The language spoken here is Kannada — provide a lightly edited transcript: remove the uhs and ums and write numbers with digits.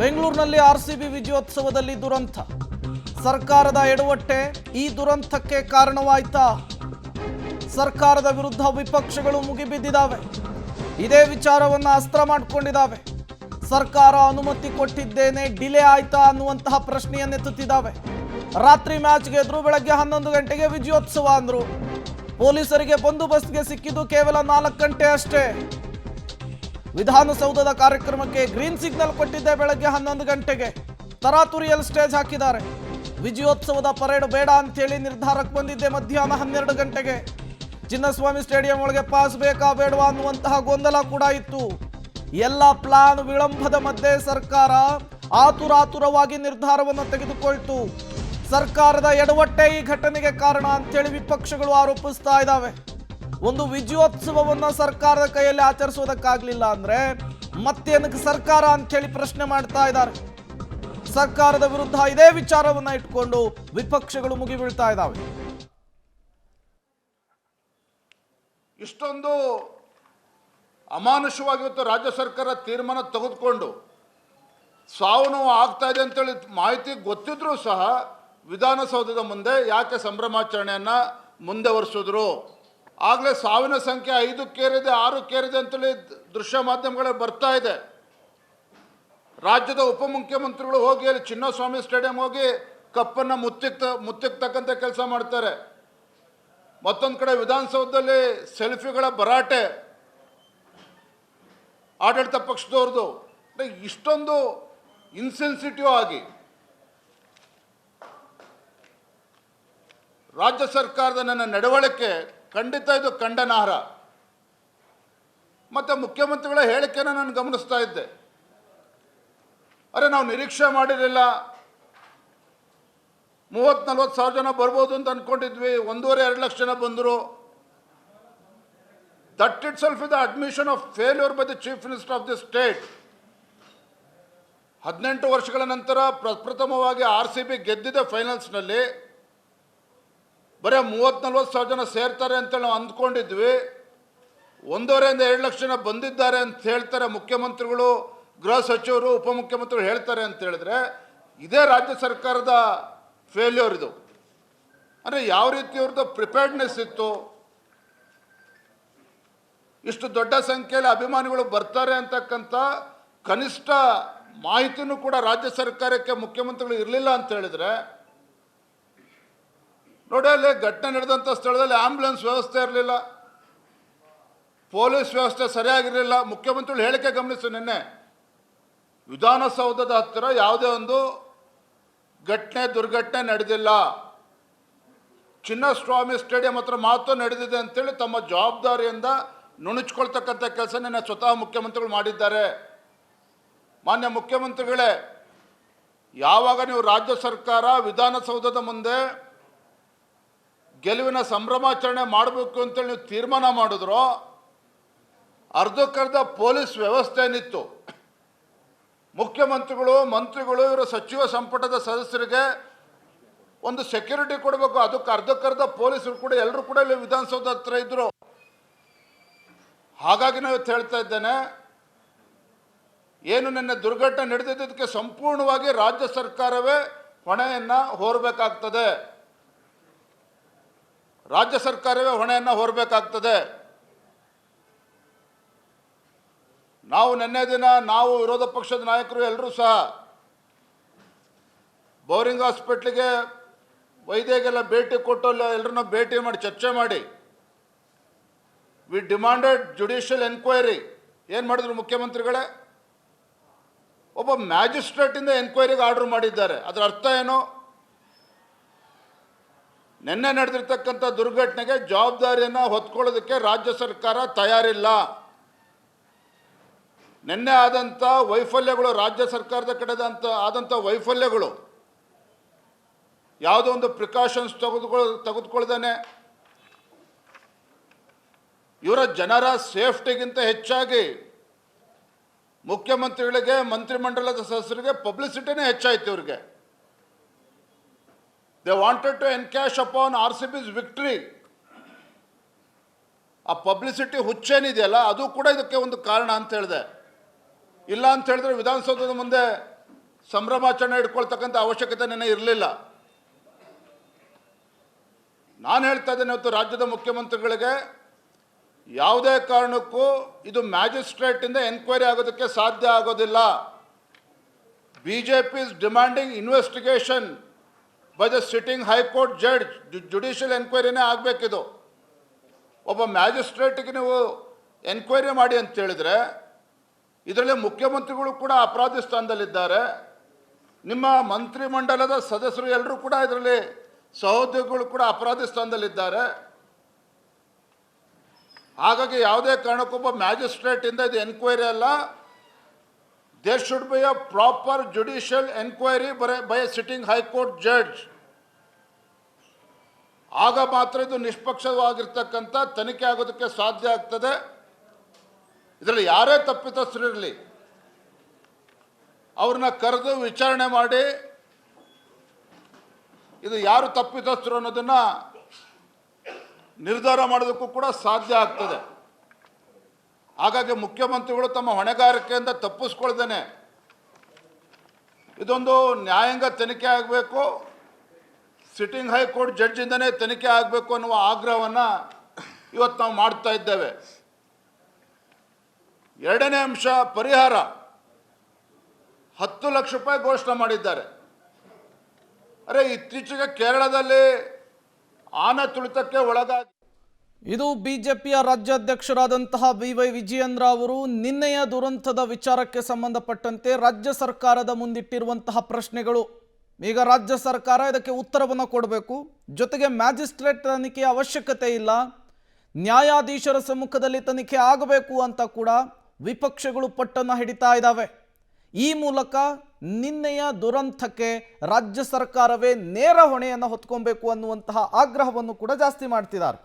ಬೆಂಗಳೂರಿನಲ್ಲಿ ಆರ್ಸಿಬಿ ವಿಜಯೋತ್ಸವದಲ್ಲಿ ದುರಂತ. ಸರ್ಕಾರದ ಎಡವಟ್ಟೆ ಈ ದುರಂತಕ್ಕೆ ಕಾರಣವಾಯ್ತಾ? ಸರ್ಕಾರದ ವಿರುದ್ಧ ವಿಪಕ್ಷಗಳು ಮುಗಿಬಿದ್ದಿದ್ದಾವೆ. ಇದೇ ವಿಚಾರವನ್ನು ಅಸ್ತ್ರ ಮಾಡಿಕೊಂಡಿದ್ದಾವೆ. ಸರ್ಕಾರ ಅನುಮತಿ ಕೊಟ್ಟಿದ್ದೇನೆ, ಡಿಲೇ ಆಯ್ತಾ ಅನ್ನುವಂತಹ ಪ್ರಶ್ನೆಯನ್ನೆತ್ತುತ್ತಿದ್ದಾವೆ. ರಾತ್ರಿ ಮ್ಯಾಚ್ಗೆ ಎದುರು ಬೆಳಗ್ಗೆ 11 ಗಂಟೆಗೆ ವಿಜಯೋತ್ಸವ ಅಂದ್ರು. ಪೊಲೀಸರಿಗೆ ಬಂದೋಬಸ್ತ್ಗೆ ಸಿಕ್ಕಿದ್ದು ಕೇವಲ 4 ಗಂಟೆ ಅಷ್ಟೇ. ವಿಧಾನಸೌಧದ ಕಾರ್ಯಕ್ರಮಕ್ಕೆ ಗ್ರೀನ್ ಸಿಗ್ನಲ್ ಕೊಟ್ಟಿದ್ದೆ ಬೆಳಗ್ಗೆ 11 ಗಂಟೆಗೆ. ತರಾತುರಿಯಲ್ಲಿ ಸ್ಟೇಜ್ ಹಾಕಿದ್ದಾರೆ. ವಿಜಯೋತ್ಸವದ ಪರೇಡ್ ಬೇಡ ಅಂತೇಳಿ ನಿರ್ಧಾರಕ್ಕೆ ಬಂದಿದ್ದೆ ಮಧ್ಯಾಹ್ನ 12 ಗಂಟೆಗೆ. ಚಿನ್ನಸ್ವಾಮಿ ಸ್ಟೇಡಿಯಂ ಒಳಗೆ ಪಾಸ್ ಬೇಕಾ ಬೇಡವಾ ಅನ್ನುವಂತಹ ಗೊಂದಲ ಕೂಡ ಇತ್ತು. ಎಲ್ಲ ಪ್ಲಾನ್ ವಿಳಂಬದ ಮಧ್ಯೆ ಸರ್ಕಾರ ಆತುರಾತುರವಾಗಿ ನಿರ್ಧಾರವನ್ನು ತೆಗೆದುಕೊಳ್ತು. ಸರ್ಕಾರದ ಎಡವಟ್ಟೆ ಈ ಘಟನೆಗೆ ಕಾರಣ ಅಂತೇಳಿ ವಿಪಕ್ಷಗಳು ಆರೋಪಿಸ್ತಾ ಇದ್ದಾವೆ. ಒಂದು ವಿಜಯೋತ್ಸವವನ್ನು ಸರ್ಕಾರದ ಕೈಯಲ್ಲಿ ಆಚರಿಸೋದಕ್ಕಾಗಲಿಲ್ಲ ಅಂದ್ರೆ ಮತ್ತೇನಕ್ಕೆ ಸರ್ಕಾರ ಅಂತೇಳಿ ಪ್ರಶ್ನೆ ಮಾಡ್ತಾ ಇದ್ದಾರೆ. ಸರ್ಕಾರದ ವಿರುದ್ಧ ಇದೇ ವಿಚಾರವನ್ನ ಇಟ್ಕೊಂಡು ವಿಪಕ್ಷಗಳು ಮುಗಿಬೀಳ್ತಾ ಇದ್ದಾವೆ. ಇಷ್ಟೊಂದು ಅಮಾನುಷವಾಗಿತ್ತು ರಾಜ್ಯ ಸರ್ಕಾರ ತೀರ್ಮಾನ ತೆಗೆದುಕೊಂಡು ಸಾವು ನೋವು ಆಗ್ತಾ ಇದೆ ಅಂತೇಳಿ ಮಾಹಿತಿ ಗೊತ್ತಿದ್ರೂ ಸಹ ವಿಧಾನಸೌಧದ ಮುಂದೆ ಯಾಕೆ ಸಂಭ್ರಮಾಚರಣೆಯನ್ನು ಮುಂದುವರಿಸಿದ್ರು? ಆಗಲೇ ಸಾವಿನ ಸಂಖ್ಯೆ 5ಕ್ಕೇರಿದೆ, 6ಕ್ಕೇರಿದೆ ಅಂತೇಳಿ ದೃಶ್ಯ ಮಾಧ್ಯಮಗಳಲ್ಲಿ ಬರ್ತಾ ಇದೆ. ರಾಜ್ಯದ ಉಪಮುಖ್ಯಮಂತ್ರಿಗಳು ಹೋಗಿ ಅಲ್ಲಿ ಚಿನ್ನಸ್ವಾಮಿ ಸ್ಟೇಡಿಯಂ ಹೋಗಿ ಕಪ್ಪನ್ನು ಮುತ್ತಿಕ್ತಕ್ಕಂಥ ಕೆಲಸ ಮಾಡ್ತಾರೆ. ಮತ್ತೊಂದು ಕಡೆ ವಿಧಾನಸೌಧದಲ್ಲಿ ಸೆಲ್ಫಿಗಳ ಭರಾಟೆ ಆಡಳಿತ ಪಕ್ಷದವ್ರದ್ದು. ಇಷ್ಟೊಂದು ಇನ್ಸೆನ್ಸಿಟಿವ್ ಆಗಿ ರಾಜ್ಯ ಸರ್ಕಾರದ ನನ್ನ ನಡವಳಿಕೆ ಖಂಡಿತ ಇದು ಖಂಡನಾರ್ಹ. ಮತ್ತು ಮುಖ್ಯಮಂತ್ರಿಗಳ ಹೇಳಿಕೆನ ನಾನು ಗಮನಿಸ್ತಾ ಇದ್ದೆ. ನಾವು ನಿರೀಕ್ಷೆ ಮಾಡಿರಲಿಲ್ಲ, 30-40 ಸಾವಿರ ಜನ ಬರ್ಬೋದು ಅಂತ ಅಂದ್ಕೊಂಡಿದ್ವಿ, 1.5-2 ಲಕ್ಷ ಜನ ಬಂದರು. That it self is the admission of failure by the chief minister of the state. 18 ವರ್ಷಗಳ ನಂತರ ಪ್ರಪ್ರಥಮವಾಗಿ RCB ಗೆದ್ದಿದೆ ಫೈನಲ್ಸ್ನಲ್ಲಿ. ಬರೀ 30-40 ಸಾವಿರ ಜನ ಸೇರ್ತಾರೆ ಅಂತೇಳಿ ನಾವು ಅಂದ್ಕೊಂಡಿದ್ವಿ. 1.5-2 ಲಕ್ಷ ಜನ ಬಂದಿದ್ದಾರೆ ಅಂತ ಹೇಳ್ತಾರೆ ಮುಖ್ಯಮಂತ್ರಿಗಳು, ಗೃಹ ಸಚಿವರು, ಉಪಮುಖ್ಯಮಂತ್ರಿಗಳು ಹೇಳ್ತಾರೆ ಅಂತ ಹೇಳಿದ್ರೆ ಇದೇ ರಾಜ್ಯ ಸರ್ಕಾರದ ಫೇಲ್ಯೂರ್ ಇದು. ಅಂದರೆ ಯಾವ ರೀತಿ ಅವ್ರದ್ದು ಪ್ರಿಪೇರ್ಡ್ನೆಸ್ ಇತ್ತು, ಇಷ್ಟು ದೊಡ್ಡ ಸಂಖ್ಯೆಯಲ್ಲಿ ಅಭಿಮಾನಿಗಳು ಬರ್ತಾರೆ ಅಂತಕ್ಕಂಥ ಕನಿಷ್ಠ ಮಾಹಿತಿನೂ ಕೂಡ ರಾಜ್ಯ ಸರ್ಕಾರಕ್ಕೆ ಮುಖ್ಯಮಂತ್ರಿಗಳು ಇರಲಿಲ್ಲ ಅಂತ ಹೇಳಿದ್ರೆ ನೋಡಿ, ಅಲ್ಲಿ ಘಟನೆ ನಡೆದಂಥ ಸ್ಥಳದಲ್ಲಿ ಆಂಬ್ಯುಲೆನ್ಸ್ ವ್ಯವಸ್ಥೆ ಇರಲಿಲ್ಲ, ಪೊಲೀಸ್ ವ್ಯವಸ್ಥೆ ಸರಿಯಾಗಿರಲಿಲ್ಲ. ಮುಖ್ಯಮಂತ್ರಿಗಳು ಹೇಳಿಕೆ ಗಮನಿಸಿ, ನಿನ್ನೆ ವಿಧಾನಸೌಧದ ಹತ್ತಿರ ಯಾವುದೇ ಒಂದು ದುರ್ಘಟನೆ ನಡೆದಿಲ್ಲ, ಚಿನ್ನಸ್ವಾಮಿ ಸ್ಟೇಡಿಯಂ ಹತ್ರ ಮಾತ್ರ ನಡೆದಿದೆ ಅಂತೇಳಿ ತಮ್ಮ ಜವಾಬ್ದಾರಿಯಿಂದ ನುಣುಚ್ಕೊಳ್ತಕ್ಕಂಥ ಕೆಲಸ ನಿನ್ನೆ ಸ್ವತಃ ಮುಖ್ಯಮಂತ್ರಿಗಳು ಮಾಡಿದ್ದಾರೆ. ಮಾನ್ಯ ಮುಖ್ಯಮಂತ್ರಿಗಳೇ, ಯಾವಾಗ ನೀವು ರಾಜ್ಯ ಸರ್ಕಾರ ವಿಧಾನಸೌಧದ ಮುಂದೆ ಗೆಲುವಿನ ಸಂಭ್ರಮಾಚರಣೆ ಮಾಡಬೇಕು ಅಂತೇಳಿ ನೀವು ತೀರ್ಮಾನ ಮಾಡಿದ್ರೋ, ಅರ್ಧಕ್ಕರ್ಧ ಪೊಲೀಸ್ ವ್ಯವಸ್ಥೆ ಏನಿತ್ತು, ಮುಖ್ಯಮಂತ್ರಿಗಳು, ಮಂತ್ರಿಗಳು, ಇವರ ಸಚಿವ ಸಂಪುಟದ ಸದಸ್ಯರಿಗೆ ಒಂದು ಸೆಕ್ಯೂರಿಟಿ ಕೊಡಬೇಕು, ಅದಕ್ಕೆ ಅರ್ಧಕ್ಕರ್ಧ ಪೊಲೀಸರು ಕೂಡ ಎಲ್ಲರೂ ಕೂಡ ಇಲ್ಲಿ ವಿಧಾನಸೌಧ ಹತ್ರ ಇದ್ದರು. ಹಾಗಾಗಿ ನಾವು ಹೇಳ್ತಾ ಇದ್ದೇನೆ, ಏನು ನಿನ್ನೆ ದುರ್ಘಟನೆ ನಡೆದಿದ್ದಕ್ಕೆ ಸಂಪೂರ್ಣವಾಗಿ ರಾಜ್ಯ ಸರ್ಕಾರವೇ ಹೊಣೆಯನ್ನು ಹೊರಬೇಕಾಗ್ತದೆ. ರಾಜ್ಯ ಸರ್ಕಾರವೇ ಹೊಣೆಯನ್ನು ಹೊರಬೇಕಾಗ್ತದೆ. ನಾವು ನಿನ್ನೆ ದಿನ ನಾವು ವಿರೋಧ ಪಕ್ಷದ ನಾಯಕರು ಎಲ್ಲರೂ ಸಹ ಬೌರಿಂಗ್ ಹಾಸ್ಪಿಟ್ಲಿಗೆ ವೈದ್ಯರಿಗೆಲ್ಲ ಭೇಟಿ ಕೊಟ್ಟು ಎಲ್ಲರನ್ನ ಭೇಟಿ ಮಾಡಿ ಚರ್ಚೆ ಮಾಡಿ ವಿ ಡಿಮಾಂಡೆಡ್ ಜುಡಿಷಿಯಲ್ ಎನ್ಕ್ವೈರಿ. ಏನು ಮಾಡಿದ್ರು ಮುಖ್ಯಮಂತ್ರಿಗಳೇ? ಒಬ್ಬ ಮ್ಯಾಜಿಸ್ಟ್ರೇಟಿಂದ ಎನ್ಕ್ವೈರಿಗೆ ಆರ್ಡರ್ ಮಾಡಿದ್ದಾರೆ. ಅದರ ಅರ್ಥ ಏನು? ನಿನ್ನೆ ನಡೆದಿರ್ತಕ್ಕಂಥ ದುರ್ಘಟನೆಗೆ ಜವಾಬ್ದಾರಿಯನ್ನು ಹೊತ್ಕೊಳ್ಳೋದಕ್ಕೆ ರಾಜ್ಯ ಸರ್ಕಾರ ತಯಾರಿಲ್ಲ. ನಿನ್ನೆ ಆದಂಥ ವೈಫಲ್ಯಗಳು, ರಾಜ್ಯ ಸರ್ಕಾರದ ಆದಂಥ ವೈಫಲ್ಯಗಳು, ಯಾವುದೋ ಒಂದು ಪ್ರಿಕಾಷನ್ಸ್ ತೆಗೆದುಕೊಳ್ಳದೇನೆ ಇವರ ಜನರ ಸೇಫ್ಟಿಗಿಂತ ಹೆಚ್ಚಾಗಿ ಮುಖ್ಯಮಂತ್ರಿಗಳಿಗೆ, ಮಂತ್ರಿಮಂಡಲದ ಸದಸ್ಯರಿಗೆ ಪಬ್ಲಿಸಿಟಿನೇ ಹೆಚ್ಚಾಯಿತು. ಇವರಿಗೆ they wanted to encash upon RCB's victory. ಆ ಪಬ್ಲಿಸಿಟಿ ಹುಚ್ಚೇನಿದೆಯಲ್ಲ ಅದು ಕೂಡ ಇದಕ್ಕೆ ಒಂದು ಕಾರಣ ಅಂತ ಹೇಳಿದೆ. ಇಲ್ಲ ಅಂತ ಹೇಳಿದ್ರೆ ವಿಧಾನಸೌಧದ ಮುಂದೆ ಸಂಭ್ರಮಾಚರಣೆ ಇಟ್ಕೊಳ್ತಕ್ಕಂಥ ಅವಶ್ಯಕತೆ ನೆನೆ ಇರಲಿಲ್ಲ. ನಾನು ಹೇಳ್ತಾ ಇದ್ದೇನೆ ಇವತ್ತು ರಾಜ್ಯದ ಮುಖ್ಯಮಂತ್ರಿಗಳಿಗೆ, ಯಾವುದೇ ಕಾರಣಕ್ಕೂ ಇದು ಮ್ಯಾಜಿಸ್ಟ್ರೇಟಿಂದ ಎನ್ಕ್ವೈರಿ ಆಗೋದಕ್ಕೆ ಸಾಧ್ಯ ಆಗೋದಿಲ್ಲ. BJP is demanding investigation by the sitting high court judge. Judicial ಎನ್ಕ್ವೈರಿನೇ ಆಗಬೇಕಿದು. ಒಬ್ಬ ಮ್ಯಾಜಿಸ್ಟ್ರೇಟ್ಗೆ ನೀವು ಎನ್ಕ್ವೈರಿ ಮಾಡಿ ಅಂತ ಹೇಳಿದ್ರೆ, ಇದರಲ್ಲಿ ಮುಖ್ಯಮಂತ್ರಿಗಳು ಕೂಡ ಅಪರಾಧಿ ಸ್ಥಾನದಲ್ಲಿದ್ದಾರೆ, ನಿಮ್ಮ ಮಂತ್ರಿಮಂಡಲದ ಸದಸ್ಯರು ಎಲ್ಲರೂ ಕೂಡ ಇದರಲ್ಲಿ ಸಹೋದ್ಯೋಗಿಗಳು ಕೂಡ ಅಪರಾಧಿ ಸ್ಥಾನದಲ್ಲಿದ್ದಾರೆ. ಹಾಗಾಗಿ ಯಾವುದೇ ಕಾರಣಕ್ಕೊಬ್ಬ ಮ್ಯಾಜಿಸ್ಟ್ರೇಟಿಂದ ಇದು ಎನ್ಕ್ವೈರಿ ಅಲ್ಲ. There should be a proper judicial enquiry by a sitting high court judge. ಆಗ ಮಾತ್ರ ಇದು ನಿಷ್ಪಕ್ಷವಾಗಿರ್ತಕ್ಕಂಥ ತನಿಖೆ ಆಗೋದಕ್ಕೆ ಸಾಧ್ಯ ಆಗ್ತದೆ. ಇದರಲ್ಲಿ ಯಾರೇ ತಪ್ಪಿತಸ್ಥರಿರಲಿ, ಅವ್ರನ್ನ ಕರೆದು ವಿಚಾರಣೆ ಮಾಡಿ ಇದು ಯಾರು ತಪ್ಪಿತಸ್ಥರು ಅನ್ನೋದನ್ನು ನಿರ್ಧಾರ ಮಾಡೋದಕ್ಕೂ ಕೂಡ ಸಾಧ್ಯ ಆಗ್ತದೆ. ಹಾಗಾಗಿ ಮುಖ್ಯಮಂತ್ರಿಗಳು ತಮ್ಮ ಹೊಣೆಗಾರಿಕೆಯಿಂದ ತಪ್ಪಿಸ್ಕೊಳ್ದೇನೆ ಇದೊಂದು ನ್ಯಾಯಾಂಗ ತನಿಖೆ ಆಗಬೇಕು, ಸಿಟ್ಟಿಂಗ್ ಹೈಕೋರ್ಟ್ ಜಡ್ಜಿಂದನೇ ತನಿಖೆ ಆಗಬೇಕು ಅನ್ನುವ ಆಗ್ರಹವನ್ನು ಇವತ್ತು ನಾವು ಮಾಡ್ತಾ ಇದ್ದೇವೆ. ಎರಡನೇ ಅಂಶ, ಪರಿಹಾರ 10 ಲಕ್ಷ ರೂಪಾಯಿ ಘೋಷಣೆ ಮಾಡಿದ್ದಾರೆ. ಅರೆ, ಇತ್ತೀಚೆಗೆ ಕೇರಳದಲ್ಲಿ ಆನೆ ತುಳಿತಕ್ಕೆ ಒಳಗಾಗಿ ಇದು ಬಿಜೆಪಿಯ ರಾಜ್ಯಾಧ್ಯಕ್ಷರಾದಂತಹ BY ವಿಜಯೇಂದ್ರ ಅವರು ನಿನ್ನೆಯ ದುರಂತದ ವಿಚಾರಕ್ಕೆ ಸಂಬಂಧಪಟ್ಟಂತೆ ರಾಜ್ಯ ಸರ್ಕಾರದ ಮುಂದಿಟ್ಟಿರುವಂತಹ ಪ್ರಶ್ನೆಗಳು. ಈಗ ರಾಜ್ಯ ಸರ್ಕಾರ ಇದಕ್ಕೆ ಉತ್ತರವನ್ನು ಕೊಡಬೇಕು. ಜೊತೆಗೆ ಮ್ಯಾಜಿಸ್ಟ್ರೇಟ್ ತನಿಖೆಯ ಅವಶ್ಯಕತೆ ಇಲ್ಲ, ನ್ಯಾಯಾಧೀಶರ ಸಮ್ಮುಖದಲ್ಲಿ ತನಿಖೆ ಆಗಬೇಕು ಅಂತ ಕೂಡ ವಿಪಕ್ಷಗಳು ಪಟ್ಟನ್ನು ಹಿಡಿತಾ ಇದ್ದಾವೆ. ಈ ಮೂಲಕ ನಿನ್ನೆಯ ದುರಂತಕ್ಕೆ ರಾಜ್ಯ ಸರ್ಕಾರವೇ ನೇರ ಹೊಣೆಯನ್ನು ಹೊತ್ಕೊಬೇಕು ಅನ್ನುವಂತಹ ಆಗ್ರಹವನ್ನು ಕೂಡ ಜಾಸ್ತಿ ಮಾಡ್ತಿದ್ದಾರೆ.